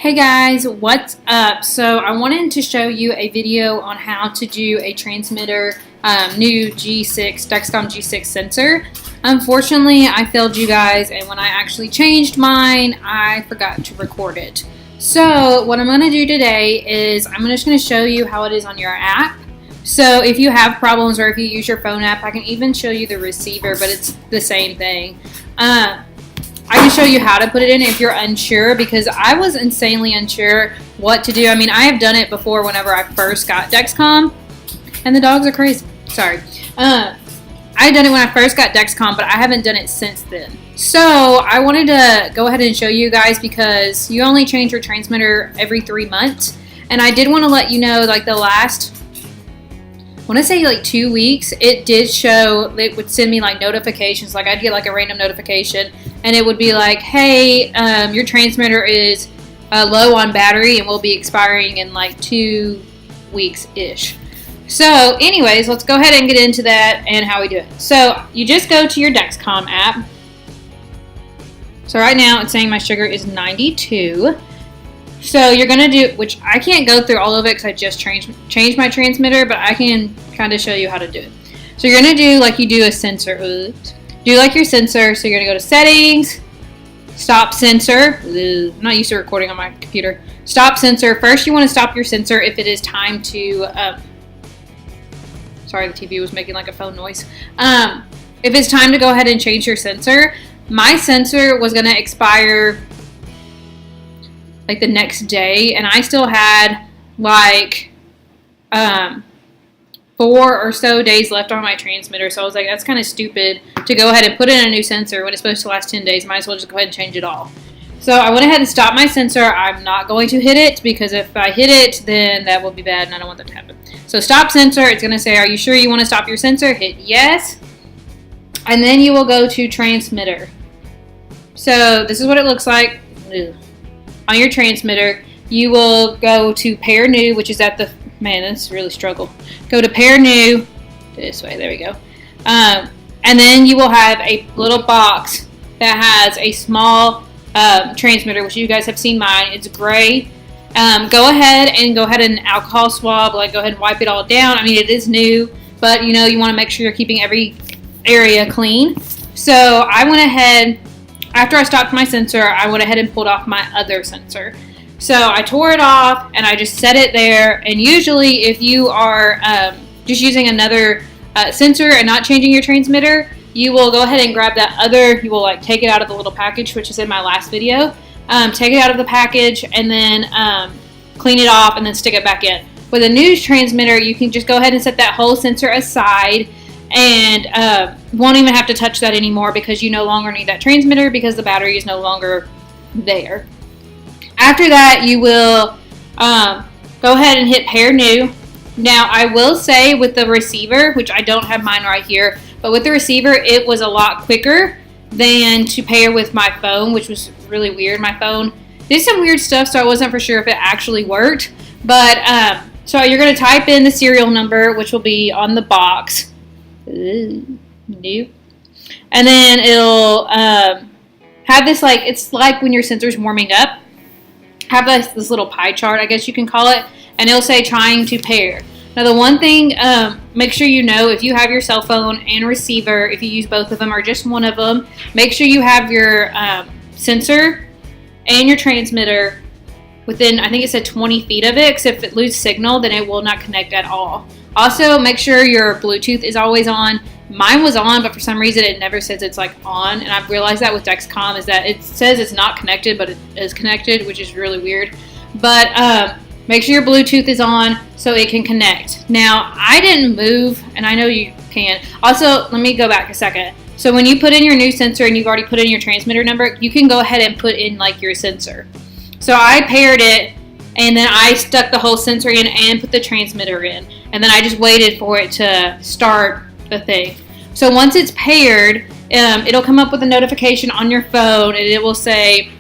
Hey guys, what's up? So I wanted to show you a video on how to do a transmitter new G6 Dexcom G6 sensor. Unfortunately, I failed you guys, and when I actually changed mine, I forgot to record it. So what I'm going to do today is I'm just going to show you how it is on your app. So if you have problems or if you use your phone app, I can even show you the receiver, but it's the same thing. I can show you how to put it in if you're unsure, because I was insanely unsure what to do. I mean, I have done it before whenever I first got Dexcom, and the dogs are crazy. Sorry. I had done it when I first got Dexcom, but I haven't done it since then. So I wanted to go ahead and show you guys, because you only change your transmitter every 3 months. And I did want to let you know, like the last, I want to say like 2 weeks, it did show, it would send me like notifications. Like I'd get like a random notification and it would be like, hey, your transmitter is low on battery and will be expiring in like 2 weeks-ish. So anyways, let's go ahead and get into that and how we do it. So you just go to your Dexcom app. So right now it's saying my sugar is 92. So you're going to do, which I can't go through all of it because I just changed my transmitter, but I can kind of show you how to do it. So you're going to do like you do a sensor. Oops. Do like your sensor. So you're going to go to settings, stop sensor. I'm not used to recording on my computer. Stop sensor. First you want to stop your sensor if it is time to, sorry, the TV was making like a phone noise. If it's time to go ahead and change your sensor, my sensor was going to expire like the next day, and I still had like 4 or so days left on my transmitter. So I was like, that's kind of stupid to go ahead and put in a new sensor when it's supposed to last 10 days. Might as well just go ahead and change it all. So I went ahead and stopped my sensor. I'm not going to hit it, because if I hit it, then that will be bad and I don't want that to happen. So stop sensor. It's going to say, are you sure you want to stop your sensor? Hit yes. And then you will go to transmitter. So this is what it looks like. On your transmitter, you will go to pair new, which is at the, man, that's really struggle. Go to pair new, this way, there we go. And then you will have a little box that has a small transmitter, which you guys have seen mine. It's gray. Go ahead and alcohol swab, like go ahead and wipe it all down. I mean, it is new, but you know, you want to make sure you're keeping every area clean. So I went ahead, after I stopped my sensor, I went ahead and pulled off my other sensor. So I tore it off and I just set it there. And usually if you are just using another sensor and not changing your transmitter, you will go ahead and grab that other, you will like take it out of the little package, which is in my last video. Take it out of the package and then clean it off and then stick it back in. With a new transmitter, you can just go ahead and set that whole sensor aside, and won't even have to touch that anymore, because you no longer need that transmitter because the battery is no longer there. After that, you will go ahead and hit pair new. Now I will say with the receiver, which I don't have mine right here, but with the receiver it was a lot quicker than to pair with my phone, which was really weird. My phone did some weird stuff, so I wasn't for sure if it actually worked. But so you're going to type in the serial number, which will be on the box. Nope. And then it'll have this, like, it's like when your sensor's warming up, have this little pie chart, I guess you can call it, and it'll say trying to pair. Now the one thing, make sure you know, if you have your cell phone and receiver, if you use both of them or just one of them, make sure you have your sensor and your transmitter within, I think it said 20 feet of it, because if it loses signal, then it will not connect at all. Also, make sure your Bluetooth is always on. Mine was on, but for some reason it never says it's like on, and I've realized that with Dexcom, is that it says it's not connected, but it is connected, which is really weird. But make sure your Bluetooth is on so it can connect. Now, I didn't move, and I know you can. Also, let me go back a second. So when you put in your new sensor and you've already put in your transmitter number, you can go ahead and put in like your sensor. So I paired it, and then I stuck the whole sensor in and put the transmitter in. And then I just waited for it to start the thing. So once it's paired, it'll come up with a notification on your phone, and it will say,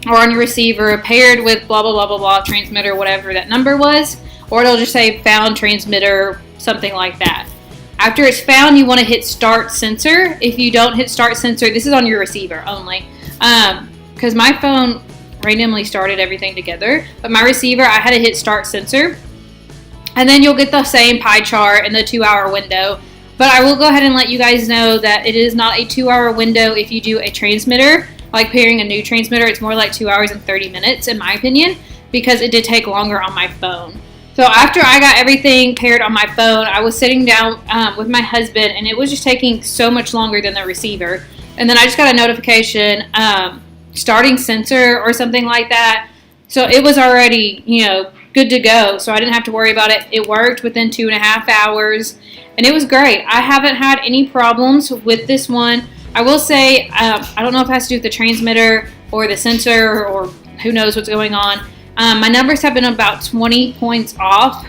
or on your receiver, paired with blah, blah, blah, blah, blah, transmitter, whatever that number was. Or it'll just say found transmitter, something like that. After it's found, you want to hit start sensor. If you don't hit start sensor, this is on your receiver only. Because my phone, randomly started everything together. But my receiver, I had to hit start sensor. And then you'll get the same pie chart in the 2-hour window. But I will go ahead and let you guys know that it is not a 2-hour window if you do a transmitter. Like pairing a new transmitter, it's more like 2 hours and 30 minutes in my opinion, because it did take longer on my phone. So after I got everything paired on my phone, I was sitting down with my husband, and it was just taking so much longer than the receiver. And then I just got a notification, starting sensor or something like that. So it was already, good to go. So I didn't have to worry about it. It worked within 2.5 hours, and it was great. I haven't had any problems with this one. I will say, I don't know if it has to do with the transmitter or the sensor or who knows what's going on. My numbers have been about 20 points off.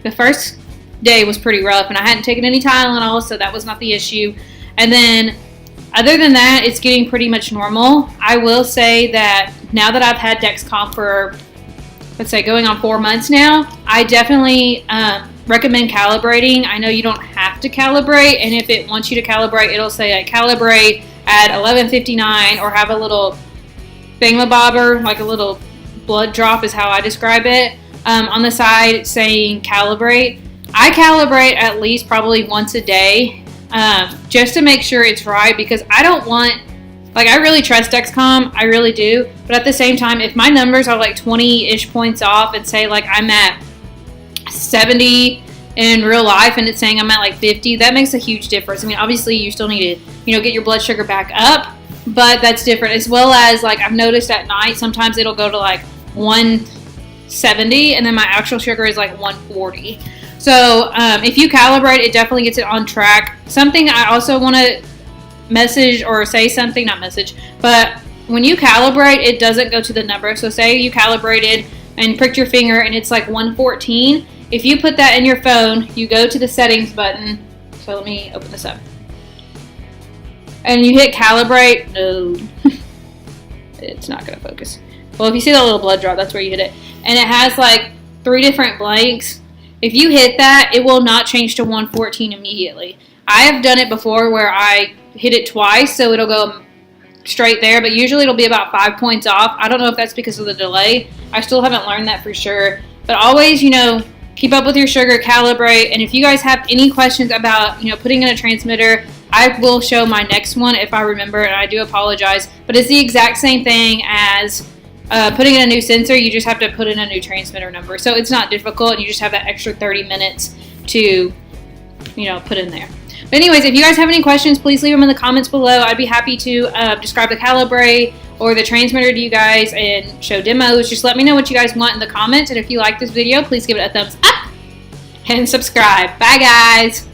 The first day was pretty rough, and I hadn't taken any Tylenol, so that was not the issue. And then, other than that, it's getting pretty much normal. I will say that now that I've had Dexcom for, let's say, going on 4 months now, I definitely recommend calibrating. I know you don't have to calibrate, and if it wants you to calibrate, it'll say like calibrate at 11:59 or have a little thingamabobber, like a little blood drop is how I describe it, on the side saying calibrate. I calibrate at least probably once a day, just to make sure it's right, because I don't want, like, I really trust Dexcom, I really do, but at the same time, if my numbers are like 20-ish points off and say like I'm at 70 in real life and it's saying I'm at like 50, that makes a huge difference. I mean, obviously you still need to, get your blood sugar back up, but that's different. As well as, like, I've noticed at night, sometimes it'll go to like 170 and then my actual sugar is like 140. So if you calibrate, it definitely gets it on track. Something I also want to message or say something, not message, but when you calibrate, it doesn't go to the number. So say you calibrated and pricked your finger and it's like 114. If you put that in your phone, you go to the settings button. So let me open this up. And you hit calibrate. No, it's not going to focus. Well, if you see that little blood drop, that's where you hit it. And it has like 3 different blanks. If you hit that, it will not change to 114 immediately. I have done it before where I hit it twice, so it'll go straight there, but usually it'll be about 5 points off. I don't know if that's because of the delay. I still haven't learned that for sure. But always, keep up with your sugar, calibrate. And if you guys have any questions about, putting in a transmitter, I will show my next one if I remember, and I do apologize. But it's the exact same thing as putting in a new sensor. You just have to put in a new transmitter number. So it's not difficult, and you just have that extra 30 minutes to, put in there. But anyways, if you guys have any questions, please leave them in the comments below. I'd be happy to describe the calibrate or the transmitter to you guys and show demos. Just let me know what you guys want in the comments. And if you like this video, please give it a thumbs up and subscribe. Bye, guys.